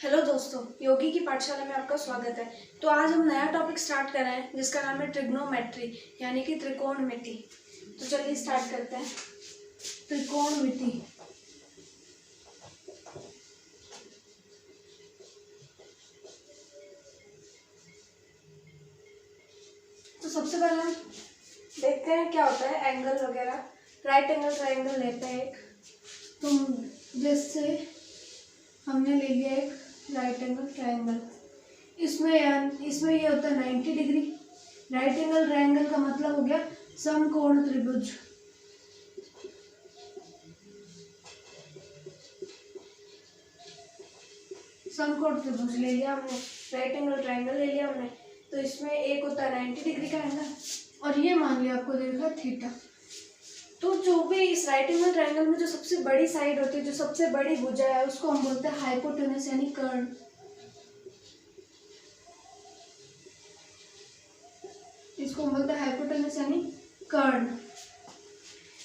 Hello दोस्तों, योगी की पाठशाला में आपका स्वागत है। तो आज हम नया टॉपिक स्टार्ट कर रहे हैं जिसका नाम है ट्रिग्नोमेट्री यानी कि त्रिकोणमिति। तो चलिए स्टार्ट करते हैं। त्रिकोणमिति। तो सबसे पहले हम देखते हैं क्या होता है एंगल वगैरह। राइट एंगल ट्राइंगल लेते हैं एक। तो जैसे हमने ले लिया एक राइट एंगल ट्राइंगल, इसमें ये होता है 90 डिग्री। राइट एंगल ट्राइंगल का मतलब हो गया समकोण त्रिभुज। समकोण त्रिभुज ले लिया हमने, राइट एंगल ट्राइंगल ले लिया हमने। तो इसमें एक होता है 90 डिग्री का एंगल और ये मान लिया आपको देखा थीटा। तो जो भी इस राइट एंगल ट्राइंगल में जो सबसे बड़ी साइड होती है, जो सबसे बड़ी भुजा है, उसको हम बोलते हैं हाइपोटेनस यानी कर्ण। इसको हम बोलते हैं हाइपोटेनस यानी कर्ण।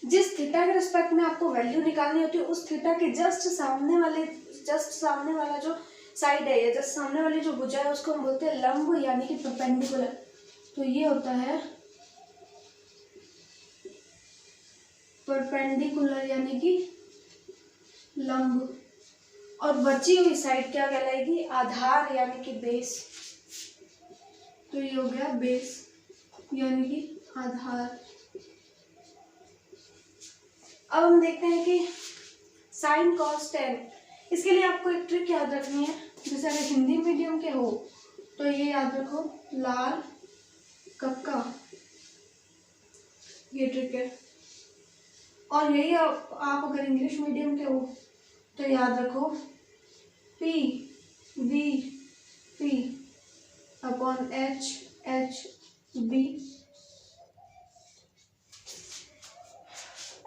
जिस थीटा के रिस्पेक्ट में आपको वैल्यू निकालनी होती है, उस थीटा के जस्ट सामने वाला जो साइड है या जस्ट सामने वाली जो भुजा है, उसको हम बोलते हैं लंब यानी कि परपेंडिकुलर। तो ये होता है परपेंडिकुलर यानी कि लंब। और बची हुई साइड क्या कहलाएगी? आधार यानी कि बेस। तो ये हो गया बेस यानी कि आधार। अब हम देखते हैं कि साइन कॉस टेन। इसके लिए आपको एक ट्रिक याद रखनी है। जैसे अगर हिंदी मीडियम के हो तो ये याद रखो, लाल कक्का, ये ट्रिक है। और यही आप अगर इंग्लिश मीडियम के हो तो याद रखो P V P upon H H B।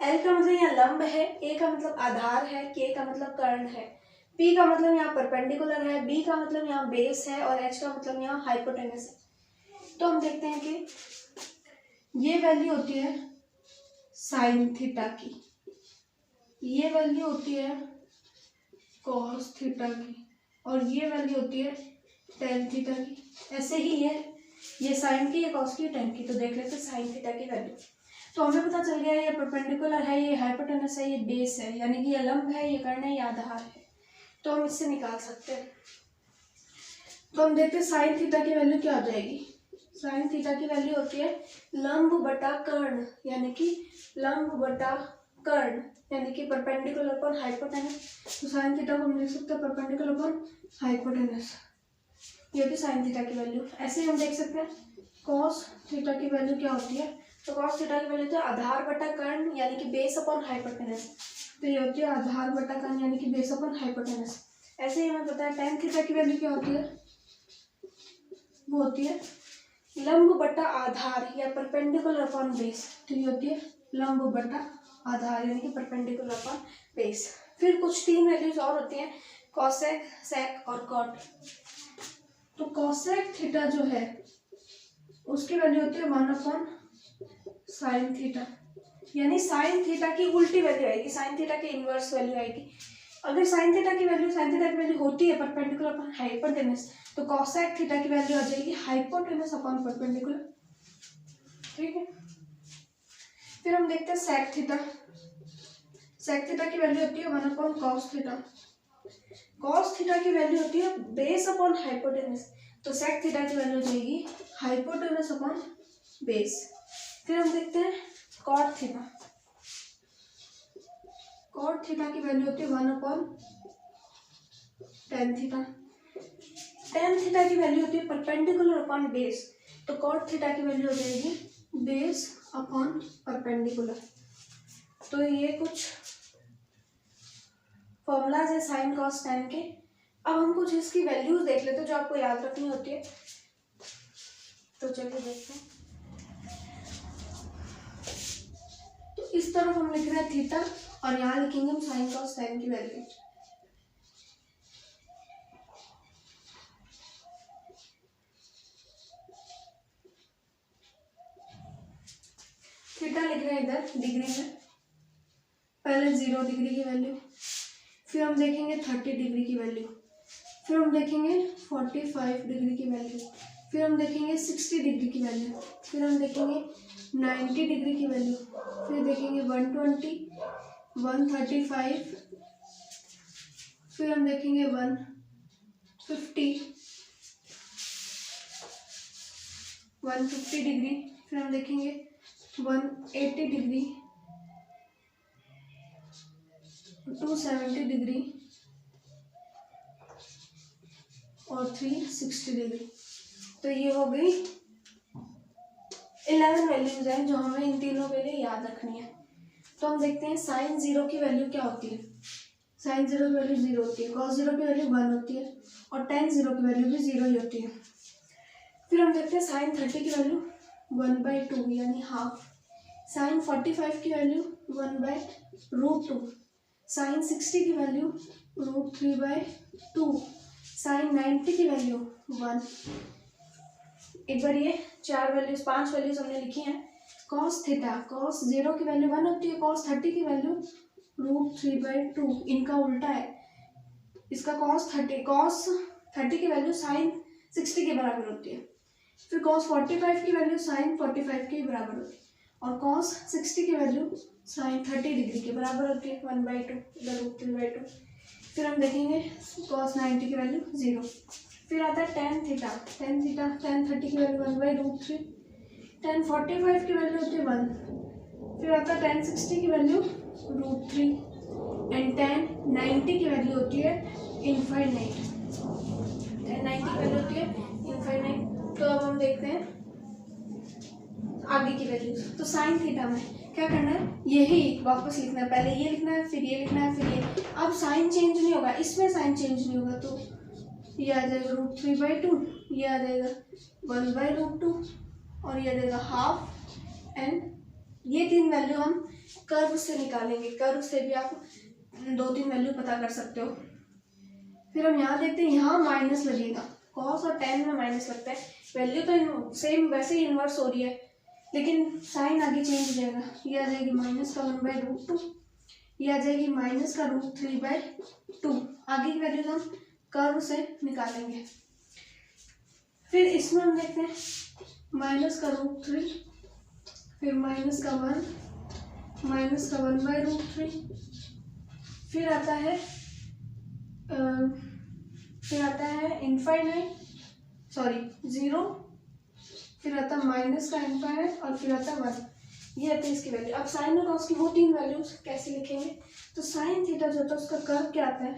L का मतलब यहाँ लंब है, A का मतलब आधार है, K का मतलब कर्ण है, P का मतलब यहाँ परपेंडिकुलर है, B का मतलब यहाँ बेस है और H का मतलब यहाँ हाइपोटेनस है। तो हम देखते हैं कि ये वैल्यू होती है साइन थीटा की, ये वैल्यू होती है कॉस थीटा की और ये वैल्यू होती है टेन थीटा की। ऐसे ही ये साइन की, ये कॉस की, टेन की। तो देख लेते हैं साइन थीटा की वैल्यू। तो हमें पता चल गया ये परपेंडिकुलर है, ये हाइपोटेनस है, ये बेस है, यानी कि ये लंब है, ये कर्ण है, ये आधार है। तो हम इससे निकाल सकते हैं। तो हम देखते हैं साइन थीटा की वैल्यू क्या हो जाएगी। साइन थीटा की वैल्यू होती है लंब बटा कर्ण यानी कि लंब बटा कर्ण यानी कि परपेंडिकुलर अपॉन हाइपोटेनस। तो साइन थीटा को हम लिख सकते हैं परपेंडिकुलर अपॉन हाइपोटेनस। ये होती है साइन थीटा की वैल्यू। ऐसे ही हम देख सकते हैं कॉस थीटा की वैल्यू क्या होती है। तो कॉस थीटा की वैल्यू होती है आधार बटा कर्ण यानी कि बेस अपॉन हाइपोटेनस। तो ये होती है आधार बटा कर्ण यानी कि बेस अपॉन हाइपोटेनस। ऐसे ही हमें पता है टेन थीटा की वैल्यू क्या होती है, वो होती है लंब बटा आधार या परपेंडिकुलर अपॉन बेस। तो ये होती है लंब बटा आधार यानी कि परपेंडिकुलर अपॉन बेस। फिर कुछ तीन वैल्यूज और होती हैं, कॉसेक, सेक और कॉट। तो कॉसेक थीटा जो है उसकी वैल्यू होती है 1 अपॉन साइन थीटा, यानी साइन थीटा की उल्टी वैल्यू आएगी, साइन थीटा की इनवर्स वैल्यू आएगी। अगर साइन थीटा की वैल्यू होती है परपेंडिकुलर अपॉन हाइपोटेनस, तो कॉसेक थीटा की वैल्यू आ जाएगी हाइपोटेनस अपॉन परपेंडिकुलर। ठीक है। फिर हम देखते हैं सेक थीटा। सेक थीटा की वैल्यू होती है 1 upon cos theta. Cos theta की वैल्यू होती है बेस अपॉन हाइपोटेनस। तो सेक थीटा की वैल्यू हो जाएगी हाइपोटेनस अपॉन बेस। फिर हम देखते हैं कॉट थीटा। कॉट थीटा की वैल्यू होती है 1 upon tan theta. Tan theta की वैल्यू होती है परपेंडिकुलर अपॉन बेस। तो कॉट थीटा की वैल्यू हो जाएगी बेस अपॉन परपेंडिकुलर। तो ये कुछ फॉर्मूलाज है साइन कॉस टेन के। अब हम कुछ इसकी वैल्यूज देख लेते हैं जो आपको याद रखनी होती है। तो चलिए देखते हैं। तो इस तरफ हम लिख रहे हैं थीटा और यहाँ लिखेंगे हम साइन कॉस टेन की वैल्यू। थीटा लिख रहे हैं इधर डिग्री में, पहले 0 डिग्री की वैल्यू, फिर हम देखेंगे 30 डिग्री की वैल्यू, फिर हम देखेंगे 45 डिग्री की वैल्यू, फिर हम देखेंगे 60 डिग्री की वैल्यू, फिर हम देखेंगे 90 डिग्री की वैल्यू, फिर देखेंगे 120, 135, फिर हम देखेंगे 150, 150 डिग्री, फिर हम देखेंगे 180 डिग्री, 270 डिग्री और 360 डिग्री। तो ये हो गई 11 वैल्यूज हैं जो हमें इन तीनों के लिए याद रखनी है। तो हम देखते हैं साइन 0 की वैल्यू क्या होती है। साइन 0 की वैल्यू 0 होती है, कॉस 0 की वैल्यू 1 होती है और टेन 0 की वैल्यू भी 0 ही होती है। फिर हम देखते हैं साइन 30 की वैल्यू 1/2 यानी हाफ, साइन 45 की वैल्यू 1/√2, साइन 60 की वैल्यू √3/2, साइन 90 की वैल्यू 1। एक बार ये 5 वैल्यूज हमने लिखी हैं। कॉस थीटा, कॉस 0 की वैल्यू 1 होती है, कॉस 30 की वैल्यू √3/2, इनका उल्टा है। इसका कॉस 30 की वैल्यू साइन 60 के बराबर होती है, फिर कॉस 45 की वैल्यू साइन 45 के बराबर होती है और कॉस 60 की वैल्यू साइन 30 डिग्री के बराबर होती है 1/2 √3/2। फिर हम देखेंगे कॉस 90 की वैल्यू 0। फिर आता है टेन थीटा, टेन 30 की वैल्यू 1/√3, टेन 45 की वैल्यू होती है 1, फिर आता है टेन 60 की वैल्यू √3 एंड टेन 90 की वैल्यू होती है इनफाइनाइट, टेन 90 की वैल्यू होती है इनफाइनाइट। तो अब हम देखते हैं आगे की वैल्यूज। तो साइन थीटा में क्या करना है, यही वापस लिखना है, पहले ये लिखना है, फिर ये लिखना है, फिर ये। अब साइन चेंज नहीं होगा, इसमें साइन चेंज नहीं होगा, तो ये आ जाएगा √3/2, ये आ जाएगा 1/√2 और ये आ जाएगा हाफ। एंड ये तीन वैल्यू हम कर्व से निकालेंगे, कर्व से भी आप 2-3 वैल्यू पता कर सकते हो। फिर हम यहाँ देखते हैं, यहाँ माइनस लगेगा, कॉस और टेन में माइनस लगता है, वैल्यू तो सेम वैसे ही इन्वर्स हो रही है, लेकिन साइन आगे चेंज हो जाएगा। ये आ जाएगी माइनस का 1/√2, ये आ जाएगी माइनस का √3/2। आगे की वैल्यूज हम कर्व से निकालेंगे। फिर इसमें हम देखते हैं माइनस का √3, फिर माइनस का 1, माइनस का 1/√3, फिर आता है इनफाइनाइट, सॉरी 0, फिर आता है माइनस का इनफाइनाइट और फिर आता है 1। ये आती है इसकी वैल्यू। अब साइन और कॉस की वो तीन वैल्यूज कैसे लिखेंगे, तो साइन थीटा जो होता है उसका कर्व क्या आता है,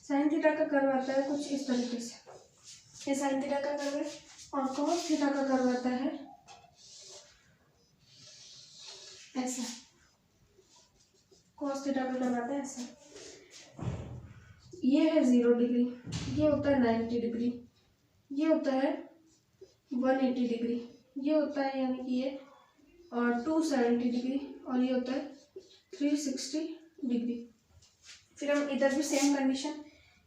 साइन थीटा का कर्व आता है कुछ इस तरीके से, ये साइन थीटा का कर्व है, और कॉस थीटा का कर्व आता है ऐसा, कॉस थीटा का कर्व आता है ऐसा। ये है 0 डिग्री, ये होता है 90 डिग्री, ये होता है 180 डिग्री, ये होता है यानी कि ये और 270 डिग्री, और ये होता है 360 डिग्री। फिर हम इधर भी सेम कंडीशन,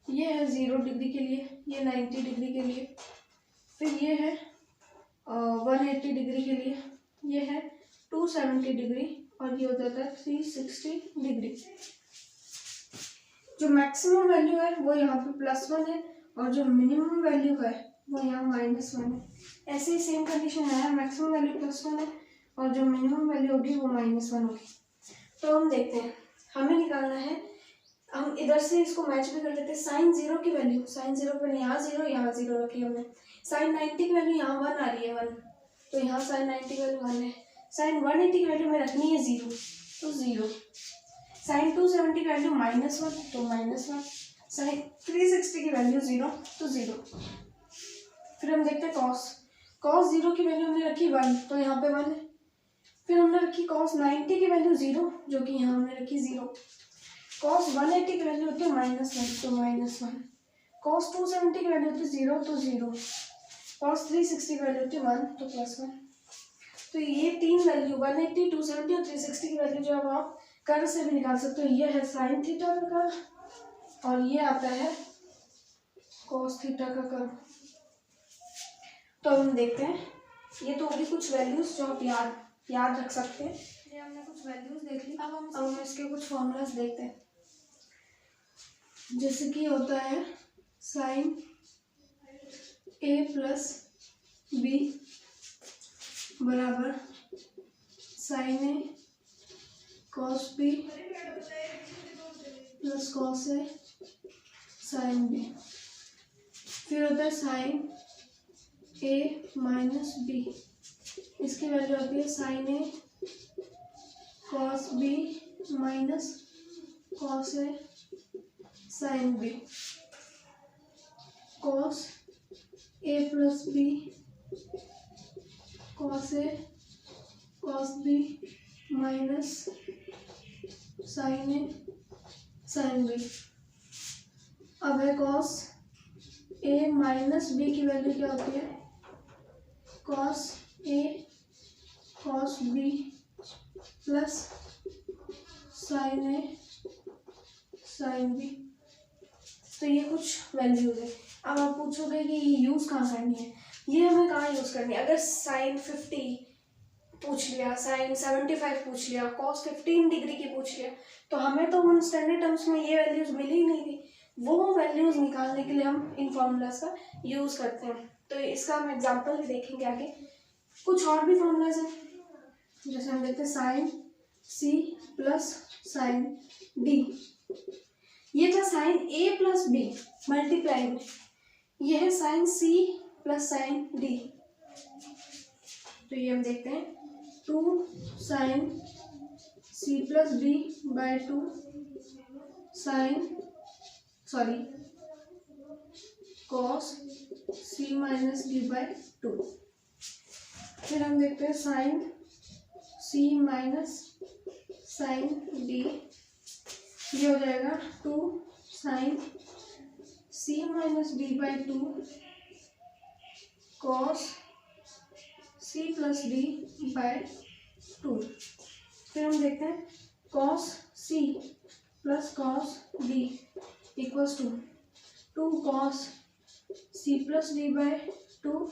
ये है 0 डिग्री के लिए, ये 90 डिग्री के लिए, फिर ये है 180 डिग्री के लिए, ये है 270 डिग्री और ये हो जाता है 360 डिग्री। जो मैक्सिमम वैल्यू है वो यहाँ पे +1 है और जो मिनिमम वैल्यू है वो यहाँ -1 है। ऐसे ही सेम कंडीशन है, मैक्सिमम वैल्यू +1 है और जो मिनिमम वैल्यू होगी वो -1 होगी। तो हम देखते हैं, हमें निकालना है, हम इधर से इसको मैच भी कर लेते हैं। साइन 0 की वैल्यू, साइन 0 पर यहाँ 0 यहाँ 0 रखी हमने। साइन 90 की वैल्यू यहाँ 1 आ रही है 1, तो यहाँ साइन 90 की वैल्यू 1 है। साइन 180 की वैल्यू में रखनी है 0, तो 0। साइन 270 की वैल्यू -1, तो -1। साइन 360 की वैल्यू 0, तो 0। फिर हम देखते हैं कॉस, कॉस 0 की वैल्यू हमने रखी 1, तो यहाँ पे 1 है। फिर हमने रखी कॉस 90 की वैल्यू 0, जो कि यहाँ हमने रखी 0। कॉस 180 की वैल्यू होती है -1, तो -1। कॉस 270 की वैल्यू होती है 0, तो 0। कॉस 360 की वैल्यू होती है 1, तो +1। तो ये तीन वैल्यू 180, 270 और 360 की वैल्यू जो अब आप कर्व से भी निकाल सकते हो। ये है साइन थीटा का कर्व और ये आता है कॉस थीटा का कर्व। तो हम देखते हैं, ये तो होगी कुछ वैल्यूज जो आप याद रख सकते हैं। ये हमने कुछ वैल्यूज देख ली, अब हम इसके कुछ फॉर्मूलाज देखते हैं। जैसे कि होता है साइन ए प्लस बी बराबर sign A cos B plus cos A sine B. फिर होता है साइन ए माइनस बी, इसकी वैल्यू आती है sign A cos B minus cos A sine B. Cos A plus B cos A cos B minus sign A sine B. अब है cos A minus B की value क्या होती है, cos A cos B plus sign A sine B. तो ये कुछ values है। अब आप पूछोगे कि ये यूज़ कहाँ करनी है, ये हमें कहाँ यूज़ करनी है। अगर साइन 50 पूछ लिया, साइन 75 पूछ लिया, कॉस 15 डिग्री की पूछ लिया, तो हमें तो उन स्टैंडर्ड टर्म्स में ये वैल्यूज मिली ही नहीं थी। वो वैल्यूज निकालने के लिए हम इन फॉर्मूलाज का यूज़ करते हैं। तो इसका हम एग्जांपल भी देखेंगे आगे। कुछ और भी फॉर्मूलाज हैं, जैसे हम देखते हैं sine c plus sine d. ये था sine a plus b multiply में, ये है sine c plus sine d. तो ये हम देखते हैं 2 sine c plus d by 2 sine cos c minus d by 2। फिर हम देखते हैं sine c minus sine d, ये हो जाएगा 2 sine c minus d by 2 cos c plus d by 2। फिर हम देखते हैं cos c plus cos d equals to 2 cos c plus d by 2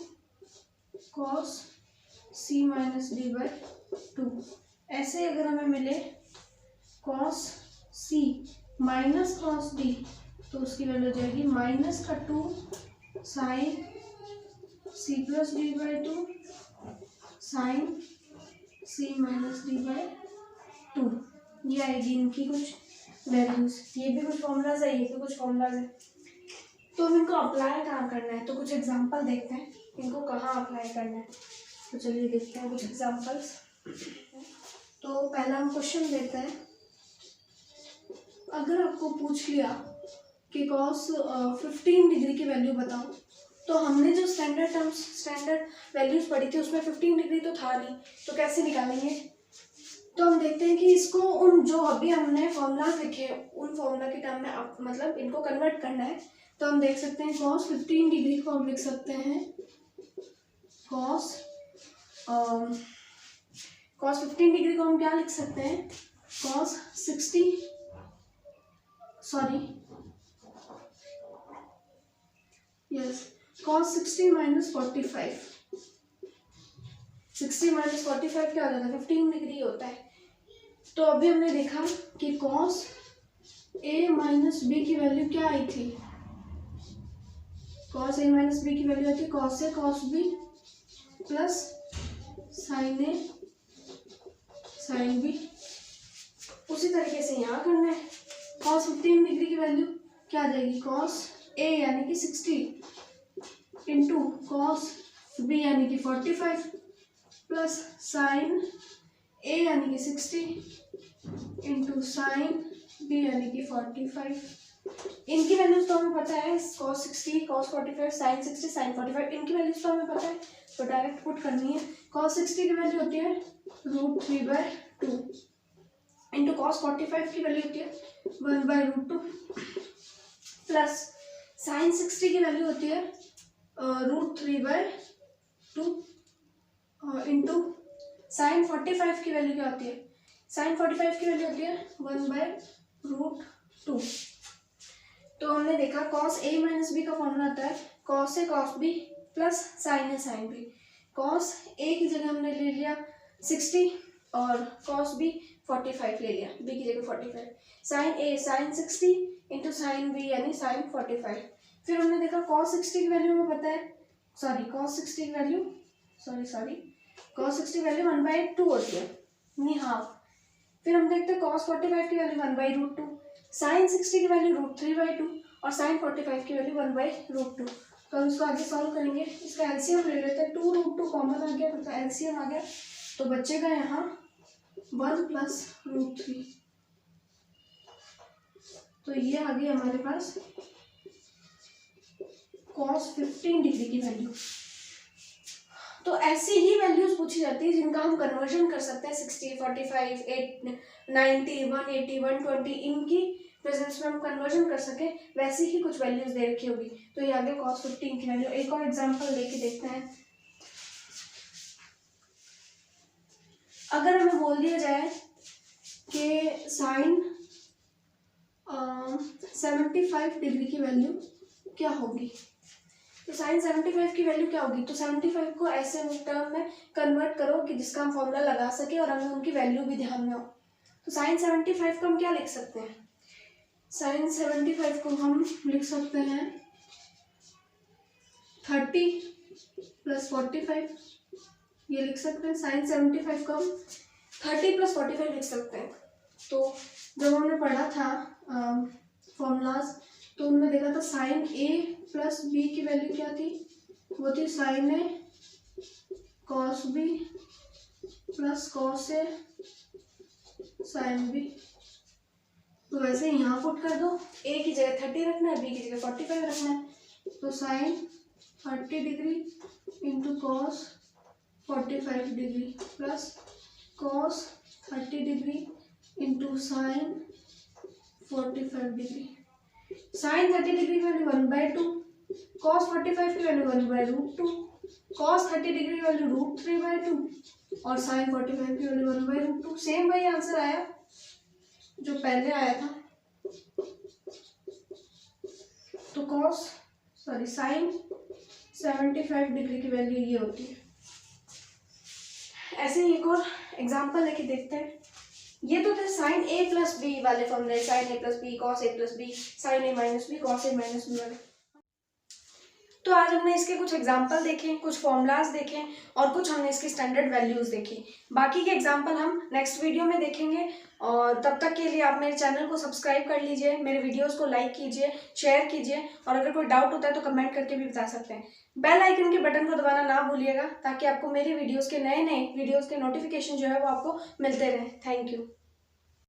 cos c minus d by 2। ऐसे अगर हमें मिले cos c minus cos d, तो उसकी वैल्यू हो जाएगी माइनस का 2 sine c plus d by 2 sine c minus d by 2। ये आएगी इनकी कुछ वैल्यूज। ये भी कुछ फॉर्मूलाज है, ये भी कुछ फॉर्मूलाज है। तो अब इनको अप्लाई कहाँ करना है, तो कुछ एग्जांपल देखते हैं इनको कहाँ अप्लाई करना है। तो चलिए देखते हैं कुछ एग्जांपल्स। तो पहला हम क्वेश्चन देखते हैं। अगर आपको पूछ लिया कि कॉस 15 डिग्री की वैल्यू बताओ, तो हमने जो स्टैंडर्ड वैल्यूज पढ़ी थी उसमें 15 डिग्री तो था नहीं, तो कैसे निकालेंगे। तो हम देखते हैं कि इसको उन जो अभी हमने फॉर्मूला लिखे उन फॉर्मूला के टर्म में मतलब इनको कन्वर्ट करना है। तो हम देख सकते हैं कॉस 15 डिग्री को हम लिख सकते हैं कॉस 15 डिग्री को हम क्या लिख सकते हैं, कॉस 60 माइनस 45। 60 माइनस 45 क्या हो जाता है, 15 डिग्री होता है। तो अभी हमने देखा कि कॉस ए माइनस बी की वैल्यू क्या आई थी, कॉस ए माइनस बी की वैल्यू आई थी cos A cos B plus sign A sine B. उसी तरीके से यहाँ करना है। कॉस 15 डिग्री की वैल्यू क्या आ जाएगी, कॉस ए यानी कि 60 इंटू कॉस बी यानी कि 45 प्लस साइन ए यानी कि 60 इंटू साइन बी यानी कि 45। इनकी वैल्यूज तो हमें पता है, cos 60 cos 45 sin 60 sin 45, इनकी वैल्यूज तो हमें पता है, तो डायरेक्ट पुट करनी है। cos 60 की वैल्यू होती है √3/2 इंटू cos 45 की वैल्यू होती है 1/√2 प्लस sin 60 की वैल्यू होती है √3/2 इंटू sin 45 की वैल्यू क्या होती है, sin 45 की वैल्यू होती है 1/√2। तो हमने देखा cos a माइनस बी का फॉर्मूला आता है cos a cos b plus sin a sin b। cos a की जगह हमने ले लिया 60 और cos b 45 ले लिया, b की जगह 45। sin a sin 60 into sin b यानी sin 45। फिर हमने देखा cos 60 की वैल्यू हमें पता है, cos 60 की वैल्यू cos 60 की वैल्यू 1/2 होती है, यानी हाफ। फिर हम देखते हैं cos 45 की वैल्यू 1/√2, sin 60 की वैल्यू √3/2 और sin 45 की वैल्यू 1/√2। तो हम इसको आगे सॉल्व करेंगे। इसका एलसीएम ले लेते हैं, 2√2 कॉमन आ गया, मतलब एलसीएम आ गया, तो बचेगा यहाँ 1 + √3। तो ये आ गई हमारे पास cos 15 डिग्री की वैल्यू। तो ऐसी ही वैल्यूज पूछी जाती है जिनका हम कन्वर्जन कर सकते हैं 60, 45, 90, 180, 120, इनकी प्रेजेंस में हम कन्वर्जन कर सके, वैसी ही कुछ वैल्यूज दे रखी होगी। तो ये आ गया cos 15 की वैल्यू। एक और एग्जांपल लेके देखते हैं। अगर हमें बोल दिया जाए कि sin 75 डिग्री की वैल्यू क्या होगी, तो sin 75 की वैल्यू क्या होगी, तो 75 को ऐसे टर्म में कन्वर्ट करो कि जिसका हम फॉर्मूला लगा सके और हमें उनकी वैल्यू भी ध्यान में हो। तो sin 75 को हम क्या लिख सकते हैं, sin 75 को हम लिख सकते हैं 30 + 45, ये लिख सकते हैं। sin 75 को हम 30 + 45 लिख सकते हैं। तो जब हमने पढ़ा था फॉर्मूलाज, तो उनमें देखा था sin a + b की वैल्यू क्या थी, वो थी sin a cos b + cos a sin b। तो वैसे यहाँ पुट कर दो, a की जगह 30 रखना है, b की जगह 45 रखना है। तो sin 30 degree into cos 45 degree plus cos 30 degree into sin 45 degree. sin 30 degree की वैल्यू 1/2, cos 45 की वैल्यू 1/√2, cos 30 डिग्री की वैल्यू √3/2 और sin 45 की वैल्यू 1/√2। सेम वही आंसर आया जो पहले आया था। तो sin 75 डिग्री की वैल्यू ये होती है। ऐसे ही एक और एग्जांपल लेके देखते हैं। ये तो थे sin a + b वाले फॉर्मूले, sin a + b cos a + b sin a - b cos a - b वाले। तो आज हमने इसके कुछ एग्जांपल देखे, कुछ फॉर्मूलाज देखे और कुछ हमने इसकी स्टैंडर्ड वैल्यूज देखी। बाकी के एग्जांपल हम नेक्स्ट वीडियो में देखेंगे, और तब तक के लिए आप मेरे चैनल को सब्सक्राइब कर लीजिए, मेरे वीडियोस को लाइक कीजिए, शेयर कीजिए, और अगर कोई डाउट होता है तो कमेंट करके भी बता सकते हैं। बेल आइकन के बटन को दबाना ना भूलिएगा, ताकि आपको मेरे वीडियोज़ के नए वीडियोज़ के नोटिफिकेशन जो है वो आपको मिलते रहें। Thank you.